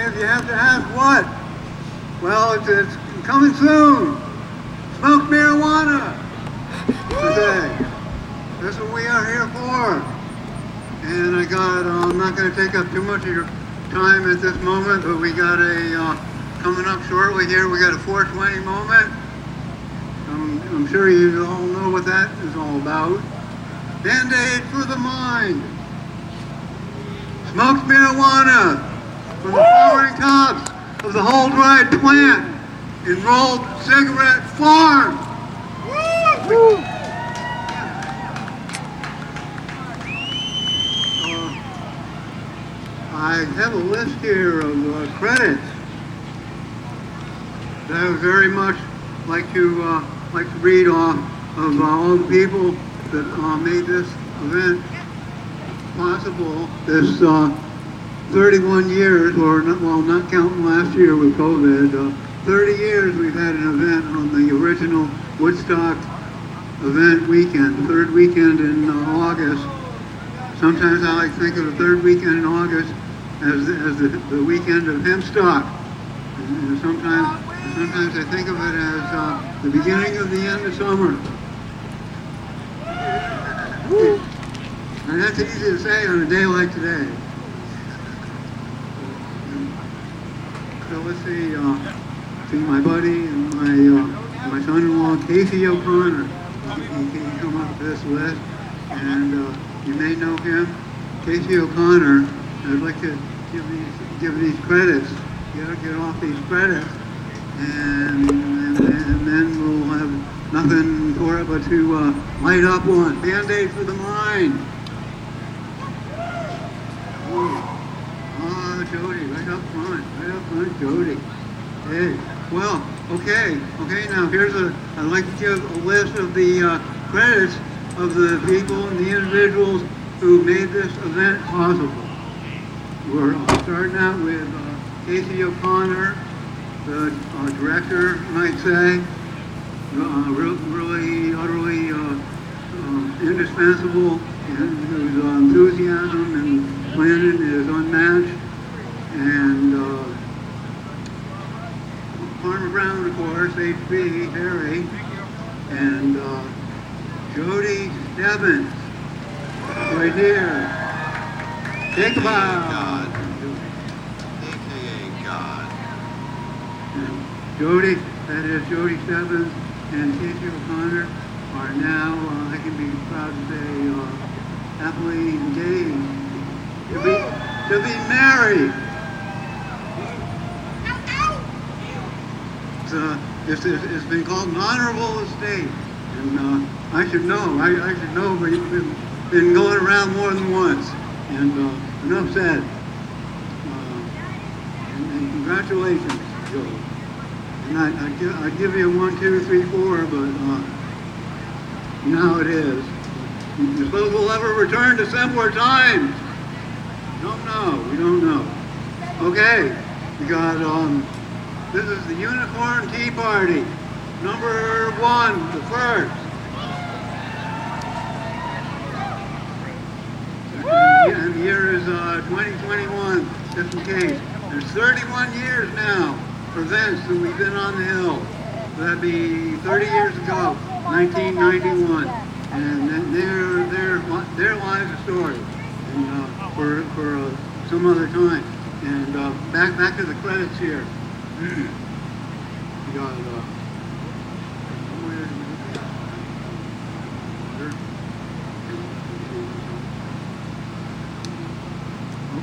if you have to ask what, well, it's coming soon. Smoke marijuana today. That's what we are here for. And I'm not going to take up too much of your time at this moment, but we got coming up shortly here, we got a 420 moment. I'm sure you all know what that is all about. Band-Aid for the mind. Smoked marijuana from the flowering tops of the whole-dried plant in rolled cigarette farm. I have a list here of credits that I would very much like to read off of all the people that made this event possible. This 31 years, or not counting last year with COVID, 30 years we've had an event on the original Woodstock event weekend, the third weekend in August. Sometimes I like to think of the third weekend in August as the weekend of Hempstock. And sometimes I think of it as the beginning of the end of summer. And that's easy to say on a day like today. So let's see my buddy and my son-in-law, Casey O'Connor. He come up with this list, and you may know him. Casey O'Connor, I'd like to give these credits, get off these credits, and then we'll have nothing for it but to light up one. Band-Aid for the mind. Jodi, right up front, Jodi. Hey, well, okay, now I'd like to give a list of the credits of the people and the individuals who made this event possible. We're starting out with Casey O'Connor, the director, you might say, really utterly indispensable, and whose enthusiasm and planning is unmatched. And Farmer Brown, of course, HB, Harry, and Jodi Stebbins, right here. Take a bow. God. AKA God. And Jodi, that is Jodi Stebbins and Casey O'Connor, are now, I can be proud to say, happily engaged to be married. It's been called an honorable estate, and I should know, but it's been going around more than once, and enough said. And congratulations, Joe. And I'd give you 1, 2, 3, 4, but you know how it is. You suppose we'll ever return to simpler times? We don't know. Okay, we got, this is the Unicorn Tea Party, number 1, the first. And the year is 2021, just in case. There's 31 years now for events that we've been on the hill. So that'd be 30 years ago, 1991. And then there lies the story, and for some other time. And back to the credits here. We got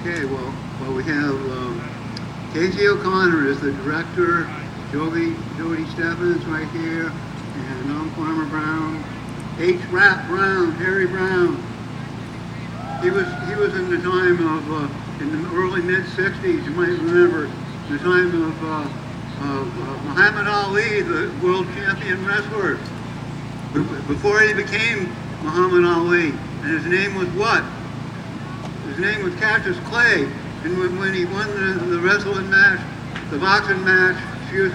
okay, well we have Casey O'Connor is the director, Jodi Stebbins right here, and I'm Farmer Brown, H. Rat Brown, Harry Brown. He was in the time of in the early mid-60s, you might remember, the time of Muhammad Ali, the world champion wrestler, before he became Muhammad Ali. And his name was what? His name was Cassius Clay. And when he won the wrestling match, the boxing match, and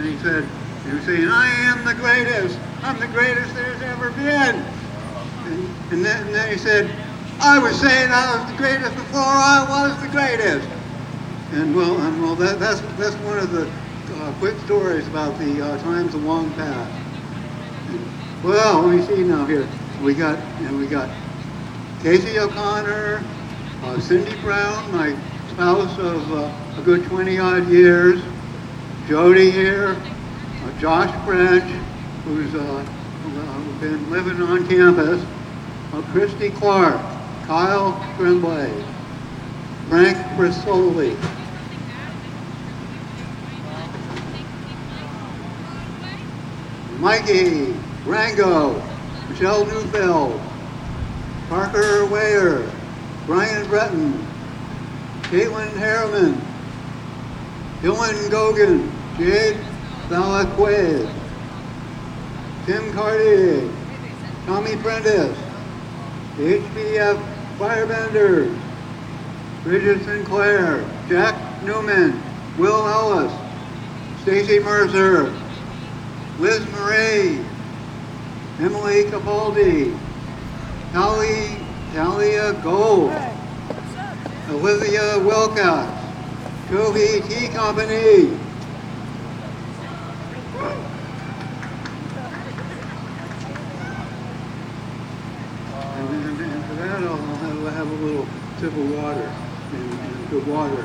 he said, he was saying, I am the greatest. I'm the greatest there's ever been. And then he said, I was saying I was the greatest before I was the greatest. And that's one of the quick stories about the times of long past. Well, let me see now here. We got Casey O'Connor, Cindy Brown, my spouse of a good 20 odd years, Jodi here, Josh French, who's been living on campus, Christy Clark, Kyle Tremblay, Frank Bristoli, Mikey Rango, Michelle Neufeld, Parker Wayer, Brian Breton, Caitlin Harriman, Dylan Gogan, Jade Valaquez, Tim Cartier, Tommy Prentice, the HBF Firebenders, Bridget Sinclair, Jack Newman, Will Ellis, Stacy Mercer, Liz Murray, Emily Capaldi, Talia Gold, Olivia Wilcox, Toby Tea Company, and for that I'll have a little sip of water, and good water.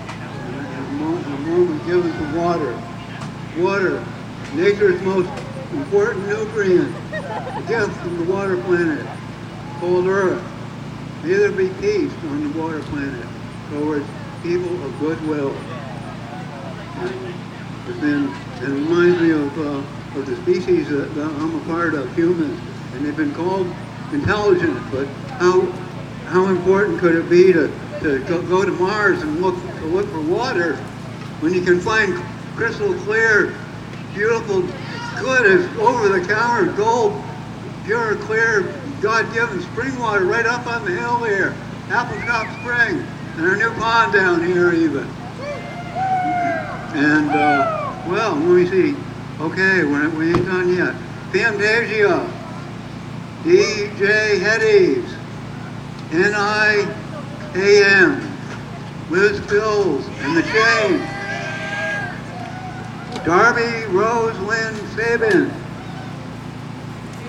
And a moment given to water. Water, nature's most important nutrient, a gift from the water planet, called Earth. May there be peace on the water planet towards people of goodwill. And it reminds me of the species that I'm a part of, humans, and they've been called intelligent, but how important could it be to go to Mars and look for water when you can find crystal clear, beautiful, good as over-the-counter gold, pure, clear, God-given spring water right up on the hill here, Applecross Spring, and our new pond down here even. And, well, let me see. Okay, we ain't done yet. Fantasia, DJ Heddes, NIAM, Liz Bills, and the Chain, Darby Rose Lynn Sabin,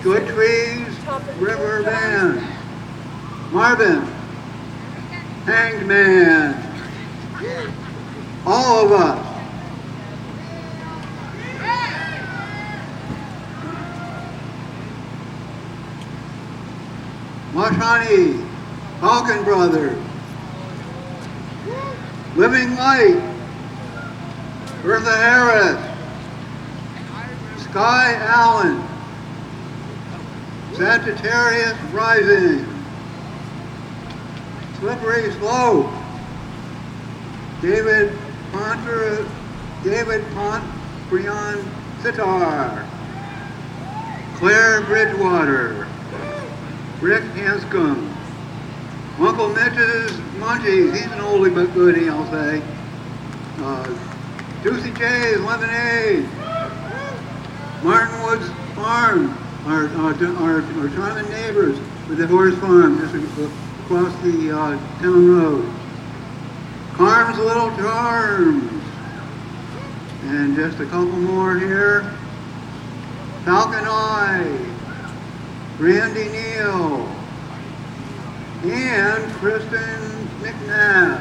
Good Trees River Band, Marvin, Hanged Man, all of us. Mashani, Falcon Brothers, Living Light, Bertha Harris, Sky Allen, Sagittarius Rising, Slippery Slope, David Pontrion Sitar, Claire Bridgewater, Rick Hanscom, Uncle Mitch's Munchies, he's an oldie but goodie, I'll say. Juicy J's Lemonade, Martin Woods Farm, our charming neighbors with the horse farm just across the town road. Carm's Little Charms, and just a couple more here. Falcon Eye, Randy Neal, and Kristen McNabb.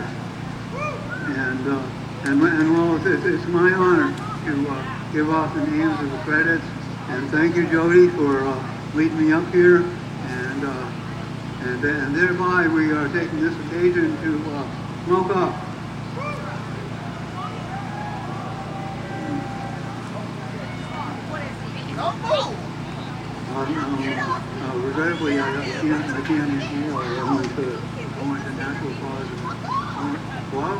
And well, it's my honor to give off the names of the credits. And thank you, Jodi, for leading me up here. And thereby we are taking this occasion to smoke up. Regrettably, I can't inhale. I went to natural causes. Well,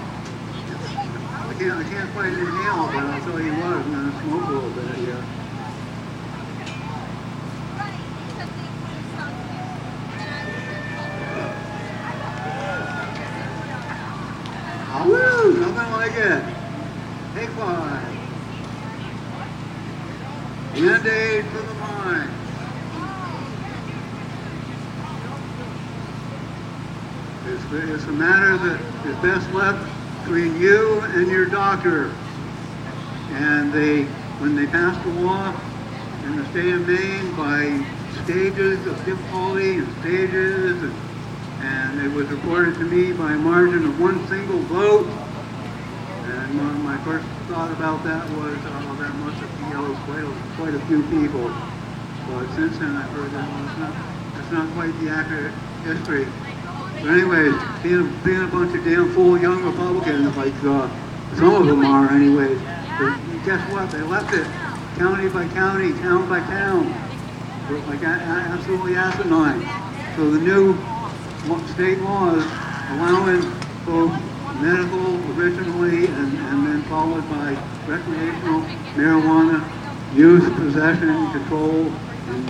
I can't quite inhale, but I'll tell you what, I'm going to smoke a little bit here. Woo! Nothing like it. Take 5. Band-Aid for the mind. It's a matter that is best left between you and your doctor. And when they passed a law in the state of Maine by stages of difficulty and stages, and it was reported to me by a margin of one single vote. And my first thought about that was, oh, that must have killed quite a few people. But since then, I've heard that that's not quite the accurate history. But anyways, being a bunch of damn fool young Republicans, like some of them are, anyways. But guess what? They left it county by county, town by town, like absolutely asinine. So the new state laws allowing both medical originally and then followed by recreational marijuana use, possession, control, and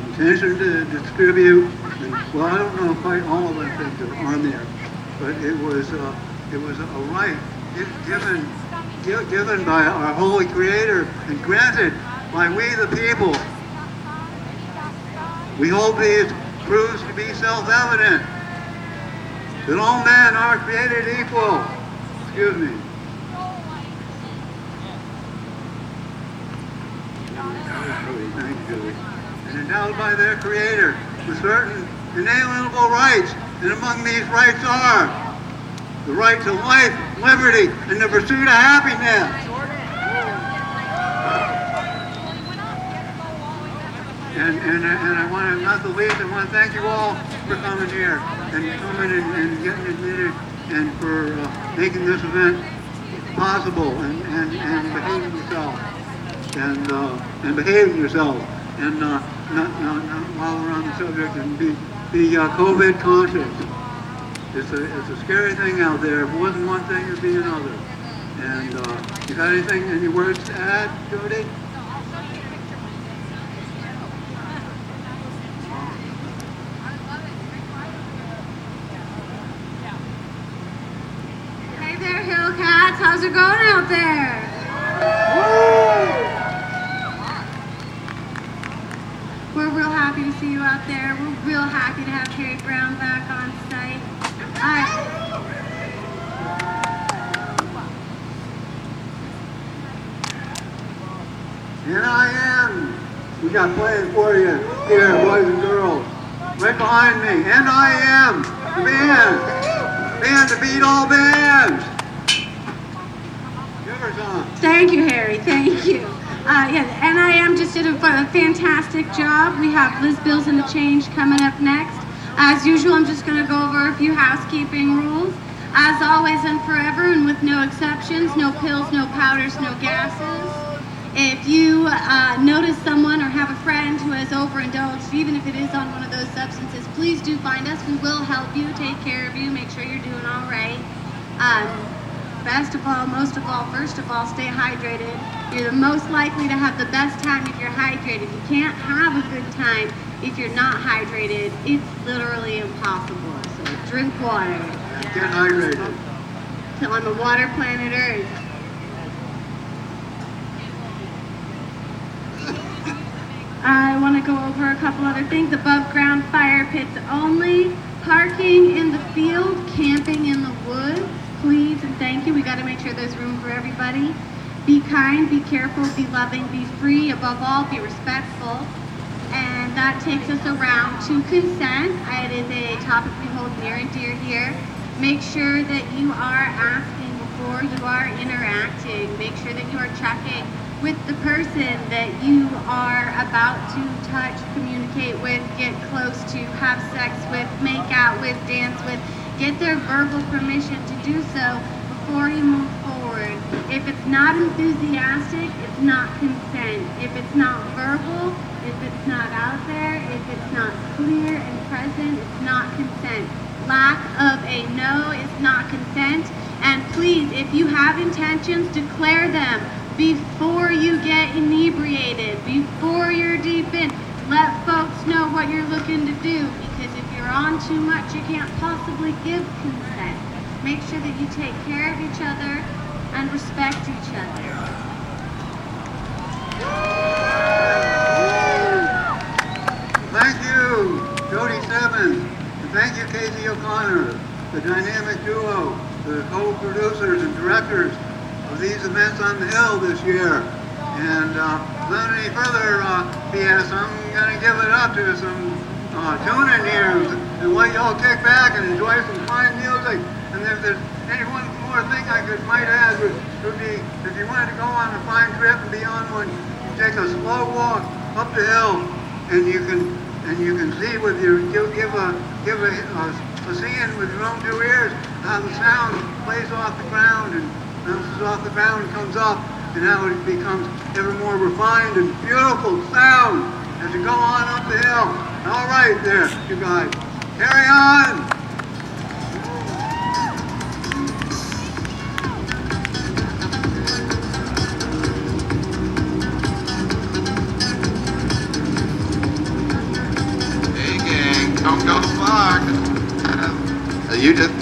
intention to distribute. And, well, I don't know quite all of the things that are on there, but it was a right given by our holy Creator and granted by we the people. We hold these truths to be self-evident, that all men are created equal. Excuse me. Thank you, Jodi. And endowed by their Creator with certain inalienable rights, and among these rights are the right to life, liberty, and the pursuit of happiness. And I want to, not the least, I want to thank you all for coming here and coming and getting admitted and for making this event possible and behaving yourself and behaving yourself and not while we're on the subject and be COVID conscious. It's a scary thing out there. If it wasn't one thing, it'd be another. And you got anything, any words to add, Jodi? Hey there, Hillcats. How's it going out there? We're real happy to see you out there. We're real happy to have Carrie Brown back on site. And I am. We got plans for you here, boys and girls. Right behind me. And I am. The band. Band to beat all bands. Give her some. Thank you, Harry. Thank you. And I am just did a fantastic job. We have Liz Bills and the Change coming up next. As usual, I'm just going to go over a few housekeeping rules. As always and forever, and with no exceptions, no pills, no powders, no gases. If you notice someone or have a friend who has overindulged, even if it is on one of those substances, please do find us. We will help you, take care of you, make sure you're doing all right. Best of all, most of all, first of all, stay hydrated. You're the most likely to have the best time if you're hydrated. You can't have a good time if you're not hydrated. It's literally impossible. So drink water. Get hydrated. Till I'm a water planet Earth. I want to go over a couple other things. Above ground fire pits only. Parking in the field, camping in the woods. Please and thank you. We got to make sure there's room for everybody. Be kind, be careful, be loving, be free. Above all, be respectful. And that takes us around to consent. It is a topic we hold near and dear here. Make sure that you are asking before you are interacting. Make sure that you are checking with the person that you are about to touch, communicate with, get close to, have sex with, make out with, dance with. Get their verbal permission to do so before you move forward. If it's not enthusiastic, it's not consent. If it's not verbal, if it's not out there, if it's not clear and present, it's not consent. Lack of a no is not consent. And please, if you have intentions, declare them before you get inebriated, before you're deep in. Let folks know what you're looking to do, because if you're on too much, you can't possibly give consent. Make sure that you take care of each other and respect each other. Thank you, Jodi 7. Thank you, Casey O'Connor, the dynamic duo, the co-producers and directors of these events on the Hill this year. And without any further BS, I'm going to give it up to some tune-in here and let y'all kick back and enjoy some fine music. And if there's any one more thing I might add would be if you wanted to go on a fine trip and be on one, you take a slow walk up the hill and you can see with your give a seeing with your own two ears how the sound plays off the ground and bounces off the ground and comes up, and how it becomes ever more refined and beautiful sound as you go on up the hill. All right there, you guys. Carry on! Hey gang, don't go far. You just